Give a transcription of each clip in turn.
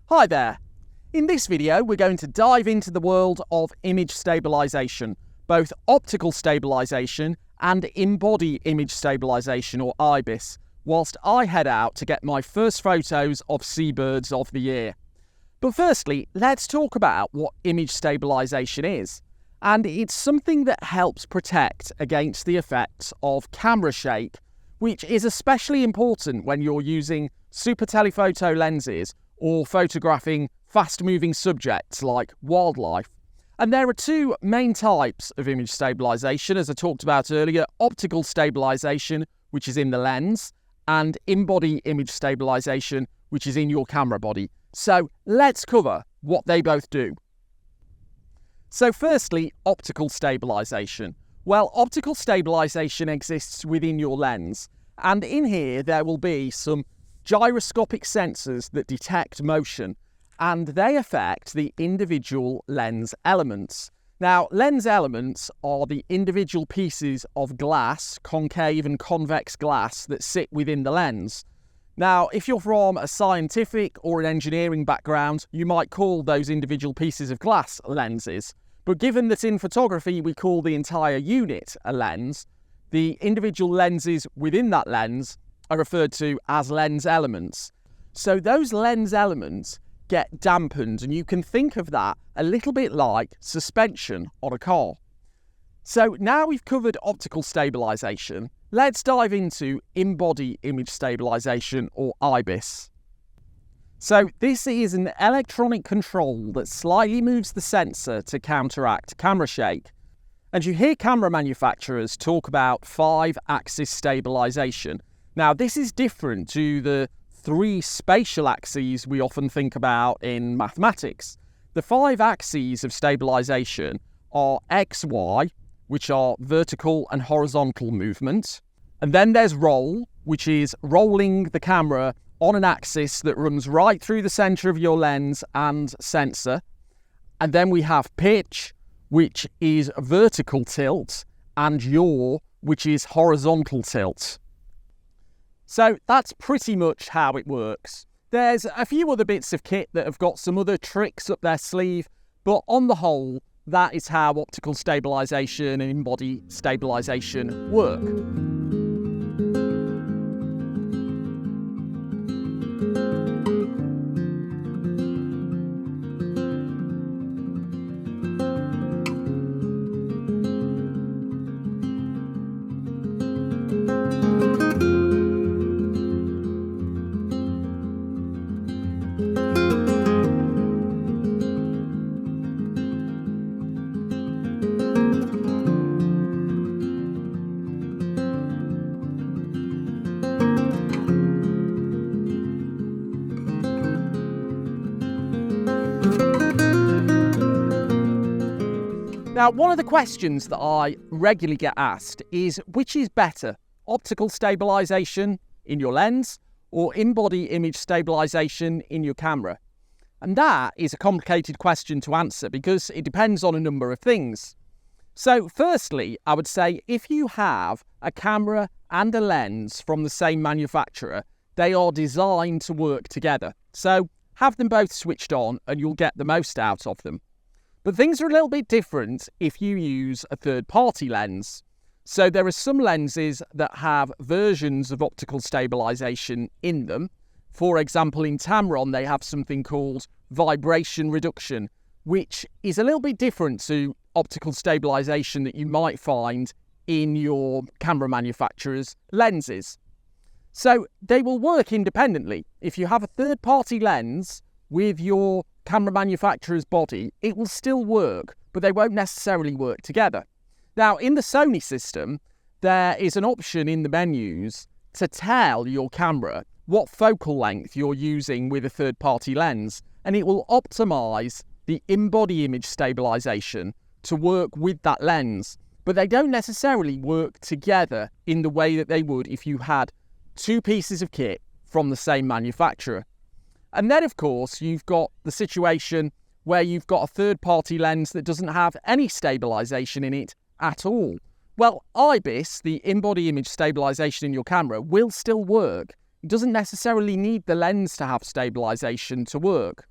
Hi there! In this video we're going to dive into the world of image stabilisation, both optical stabilisation and in-body image stabilisation or IBIS, whilst I head out to get my first photos of seabirds of the year. But firstly, let's talk about what image stabilisation is. And it's something that helps protect against the effects of camera shake, which is especially important when you're using super telephoto lenses or photographing fast-moving subjects like wildlife. And there are two main types of image stabilisation, as I talked about earlier: optical stabilisation, which is in the lens, and in-body image stabilisation, which is in your camera body. So let's cover what they both do. So firstly, optical stabilisation. Well, optical stabilisation exists within your lens, and in here there will be some gyroscopic sensors that detect motion, and they affect the individual lens elements. Now, lens elements are the individual pieces of glass, concave and convex glass, that sit within the lens. Now, if you're from a scientific or an engineering background, you might call those individual pieces of glass lenses. But given that in photography we call the entire unit a lens, the individual lenses within that lens are referred to as lens elements. So those lens elements get dampened, and you can think of that a little bit like suspension on a car. So now we've covered optical stabilisation, let's dive into in-body image stabilisation or IBIS. So this is an electronic control that slightly moves the sensor to counteract camera shake. And you hear camera manufacturers talk about 5-axis stabilisation. Now, this is different to the 3 spatial axes we often think about in mathematics. The 5 axes of stabilisation are X, Y, which are vertical and horizontal movement. And then there's roll, which is rolling the camera on an axis that runs right through the centre of your lens and sensor. And then we have pitch, which is vertical tilt, and yaw, which is horizontal tilt. So that's pretty much how it works. There's a few other bits of kit that have got some other tricks up their sleeve, but on the whole, that is how optical stabilisation and in-body stabilisation work. Now, one of the questions that I regularly get asked is, which is better, optical stabilisation in your lens or in-body image stabilisation in your camera? And that is a complicated question to answer because it depends on a number of things. So firstly, I would say if you have a camera and a lens from the same manufacturer, they are designed to work together. So have them both switched on and you'll get the most out of them. But things are a little bit different if you use a third-party lens. So there are some lenses that have versions of optical stabilisation in them. For example, in Tamron, they have something called vibration reduction, which is a little bit different to optical stabilisation that you might find in your camera manufacturer's lenses. So they will work independently. If you have a third-party lens with your camera manufacturer's body, it will still work, but they won't necessarily work together. Now, in the Sony system, there is an option in the menus to tell your camera what focal length you're using with a third-party lens, and it will optimise the in-body image stabilisation to work with that lens. But they don't necessarily work together in the way that they would if you had 2 pieces of kit from the same manufacturer. And then, of course, you've got the situation where you've got a third-party lens that doesn't have any stabilisation in it at all. Well, IBIS, the in-body image stabilisation in your camera, will still work. It doesn't necessarily need the lens to have stabilisation to work.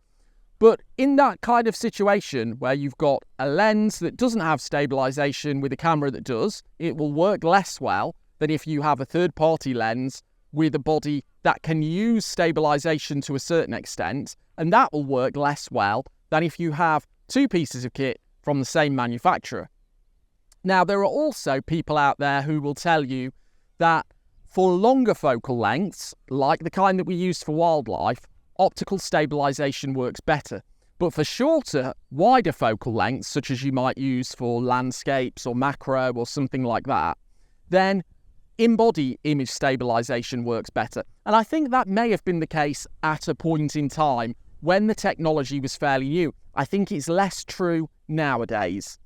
But in that kind of situation where you've got a lens that doesn't have stabilisation with a camera that does, it will work less well than if you have a third-party lens with a body that can use stabilisation to a certain extent, and that will work less well than if you have two pieces of kit from the same manufacturer. Now, there are also people out there who will tell you that for longer focal lengths, like the kind that we use for wildlife, optical stabilisation works better. But for shorter, wider focal lengths, such as you might use for landscapes or macro or something like that, then in-body image stabilisation works better. And I think that may have been the case at a point in time when the technology was fairly new. I think it's less true nowadays.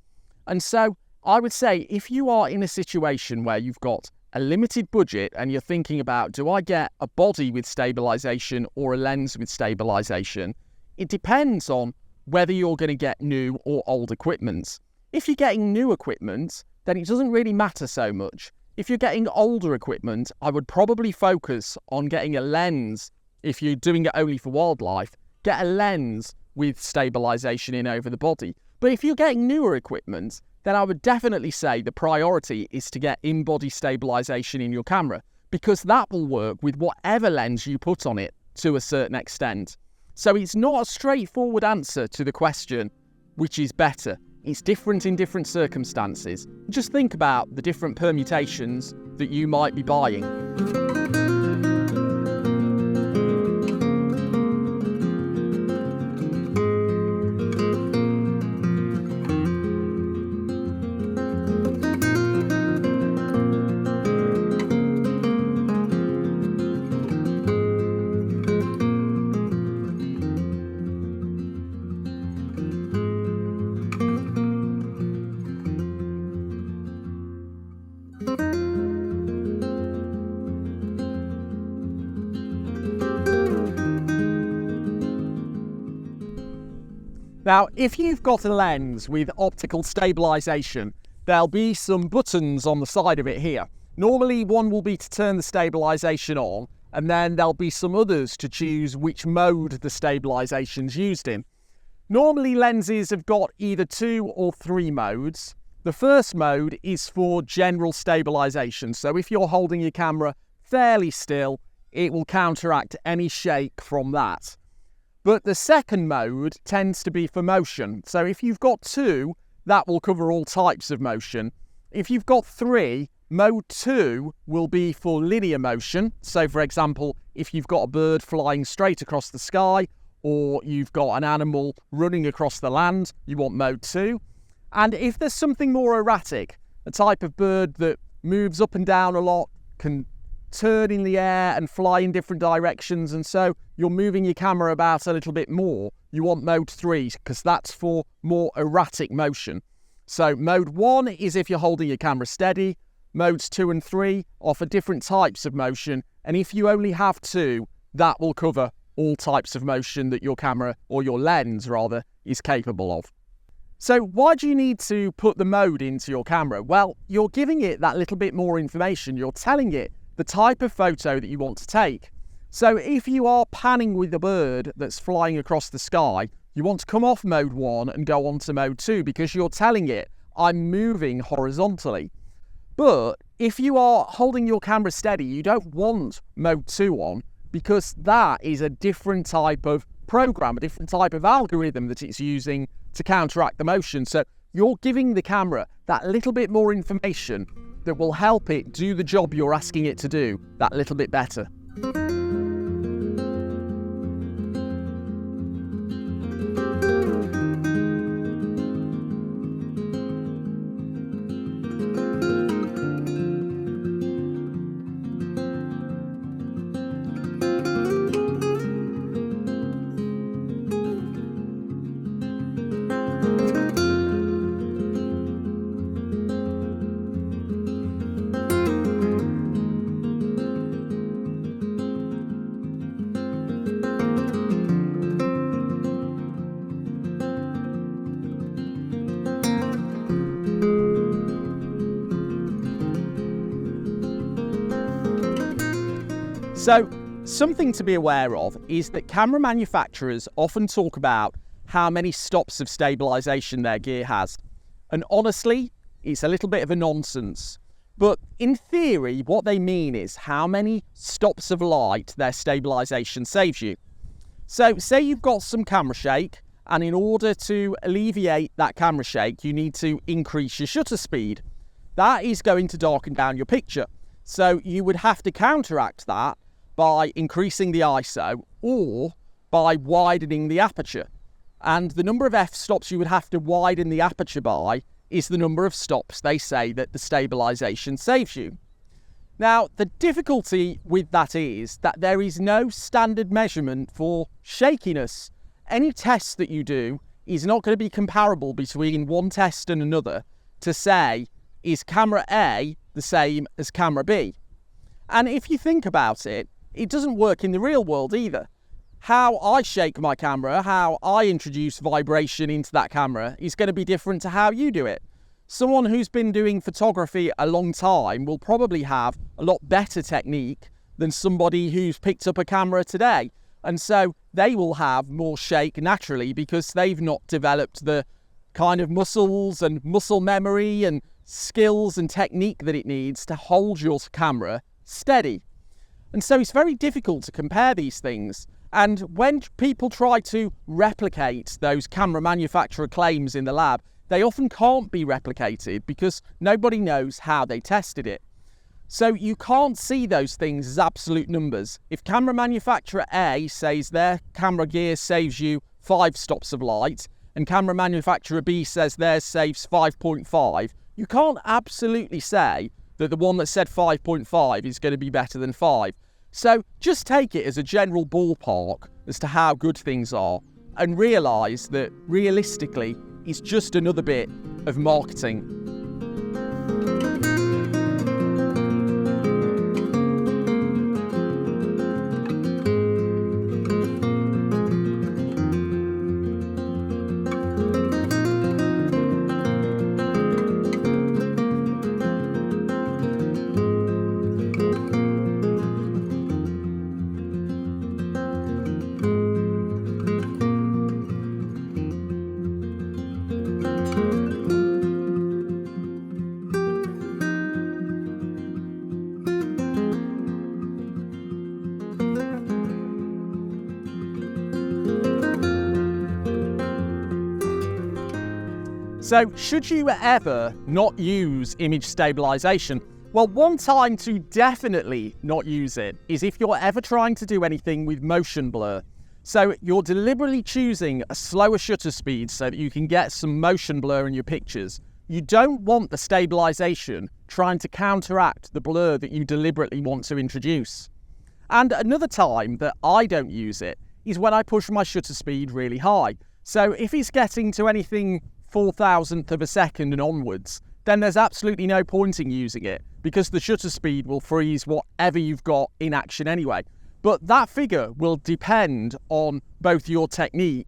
And so I would say if you are in a situation where you've got a limited budget and you're thinking about, do I get a body with stabilisation or a lens with stabilisation? It depends on whether you're going to get new or old equipment. If you're getting new equipment, then it doesn't really matter so much. If you're getting older equipment, I would probably focus on getting a lens. If you're doing it only for wildlife, get a lens with stabilisation in over the body. But if you're getting newer equipment, then I would definitely say the priority is to get in-body stabilisation in your camera, because that will work with whatever lens you put on it to a certain extent. So it's not a straightforward answer to the question, which is better. It's different in different circumstances. Just think about the different permutations that you might be buying. Now, if you've got a lens with optical stabilisation, there'll be some buttons on the side of it here. Normally, one will be to turn the stabilisation on, and then there'll be some others to choose which mode the stabilisation's used in. Normally, lenses have got either 2 or 3 modes. The first mode is for general stabilisation. So if you're holding your camera fairly still, it will counteract any shake from that. But the second mode tends to be for motion. So if you've got 2, that will cover all types of motion. If you've got 3, mode 2 will be for linear motion. So for example, if you've got a bird flying straight across the sky, or you've got an animal running across the land, you want mode 2. And if there's something more erratic, a type of bird that moves up and down a lot, can turn in the air and fly in different directions, and so you're moving your camera about a little bit more, you want mode 3, because that's for more erratic motion. So mode 1 is if you're holding your camera steady. Modes 2 and 3 offer different types of motion, and if you only have 2, that will cover all types of motion that your camera, or your lens rather, is capable of. So why do you need to put the mode into your camera? Well, you're giving it that little bit more information. You're telling it the type of photo that you want to take. So if you are panning with a bird that's flying across the sky, you want to come off mode 1 and go on to mode 2, because you're telling it, I'm moving horizontally. But if you are holding your camera steady, you don't want mode 2 on, because that is a different type of program, a different type of algorithm that it's using to counteract the motion. So you're giving the camera that little bit more information that will help it do the job you're asking it to do that little bit better. So, something to be aware of is that camera manufacturers often talk about how many stops of stabilisation their gear has. And honestly, it's a little bit of a nonsense. But in theory, what they mean is how many stops of light their stabilisation saves you. So say you've got some camera shake, and in order to alleviate that camera shake, you need to increase your shutter speed. That is going to darken down your picture. So you would have to counteract that by increasing the ISO or by widening the aperture. And the number of f-stops you would have to widen the aperture by is the number of stops they say that the stabilisation saves you. Now, the difficulty with that is that there is no standard measurement for shakiness. Any test that you do is not going to be comparable between one test and another to say, is camera A the same as camera B? And if you think about it, it doesn't work in the real world either. How I shake my camera, how I introduce vibration into that camera is going to be different to how you do it. Someone who's been doing photography a long time will probably have a lot better technique than somebody who's picked up a camera today. And so they will have more shake naturally because they've not developed the kind of muscles and muscle memory and skills and technique that it needs to hold your camera steady. And so it's very difficult to compare these things. And when people try to replicate those camera manufacturer claims in the lab, they often can't be replicated because nobody knows how they tested it. So you can't see those things as absolute numbers. If camera manufacturer A says their camera gear saves you 5 stops of light, and camera manufacturer B says theirs saves 5.5, you can't absolutely say that the one that said 5.5 is going to be better than 5. So just take it as a general ballpark as to how good things are and realise that realistically it's just another bit of marketing. So should you ever not use image stabilisation? Well, one time to definitely not use it is if you're ever trying to do anything with motion blur. So you're deliberately choosing a slower shutter speed so that you can get some motion blur in your pictures. You don't want the stabilisation trying to counteract the blur that you deliberately want to introduce. And another time that I don't use it is when I push my shutter speed really high. So if it's getting to anything 4,000th of a second and onwards, then there's absolutely no point in using it because the shutter speed will freeze whatever you've got in action anyway. But that figure will depend on both your technique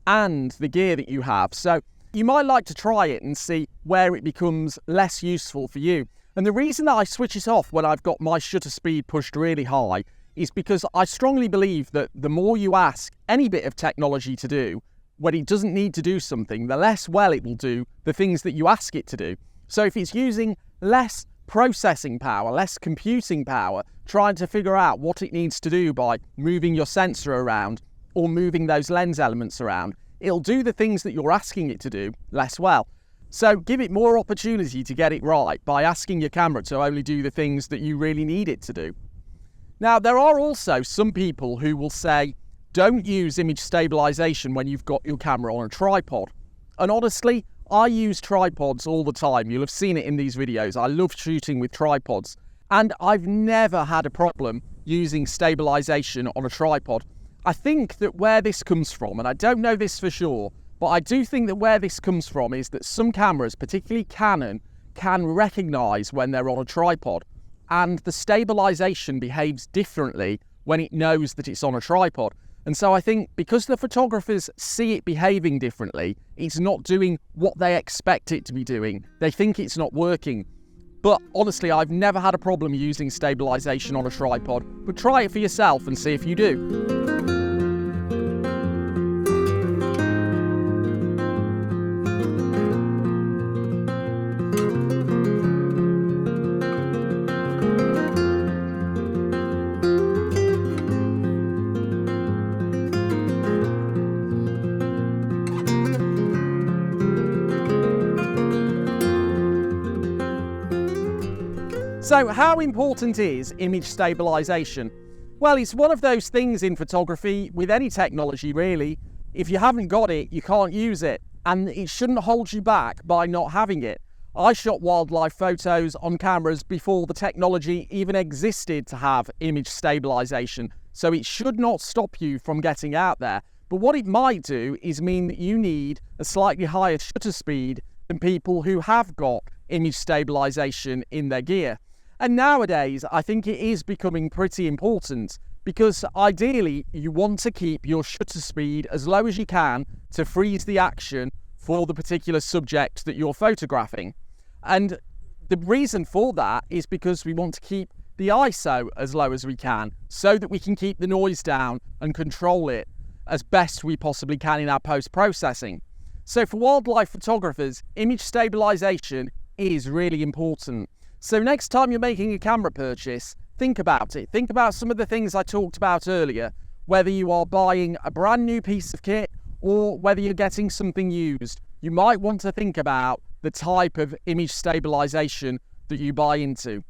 and the gear that you have. So you might like to try it and see where it becomes less useful for you. And the reason that I switch it off when I've got my shutter speed pushed really high is because I strongly believe that the more you ask any bit of technology to do, when it doesn't need to do something, the less well it will do the things that you ask it to do. So if it's using less processing power, less computing power, trying to figure out what it needs to do by moving your sensor around or moving those lens elements around, it'll do the things that you're asking it to do less well. So give it more opportunity to get it right by asking your camera to only do the things that you really need it to do. Now, there are also some people who will say, don't use image stabilisation when you've got your camera on a tripod. And honestly, I use tripods all the time. You'll have seen it in these videos. I love shooting with tripods. And I've never had a problem using stabilisation on a tripod. I think that where this comes from, and I don't know this for sure, but I do think that where this comes from is that some cameras, particularly Canon, can recognise when they're on a tripod. And the stabilisation behaves differently when it knows that it's on a tripod. And so I think because the photographers see it behaving differently, it's not doing what they expect it to be doing. They think it's not working. But honestly, I've never had a problem using stabilisation on a tripod. But try it for yourself and see if you do. So how important is image stabilisation? Well, it's one of those things in photography, with any technology really. If you haven't got it, you can't use it, and it shouldn't hold you back by not having it. I shot wildlife photos on cameras before the technology even existed to have image stabilisation, so it should not stop you from getting out there. But what it might do is mean that you need a slightly higher shutter speed than people who have got image stabilisation in their gear. And nowadays, I think it is becoming pretty important, because ideally you want to keep your shutter speed as low as you can to freeze the action for the particular subject that you're photographing. And the reason for that is because we want to keep the ISO as low as we can, so that we can keep the noise down and control it as best we possibly can in our post-processing. So for wildlife photographers, image stabilisation is really important. So next time you're making a camera purchase, think about it. Think about some of the things I talked about earlier, whether you are buying a brand new piece of kit or whether you're getting something used. You might want to think about the type of image stabilisation that you buy into.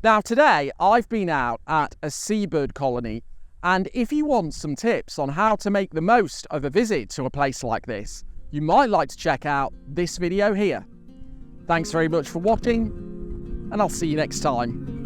Now today, I've been out at a seabird colony, and if you want some tips on how to make the most of a visit to a place like this, you might like to check out this video here. Thanks very much for watching, and I'll see you next time.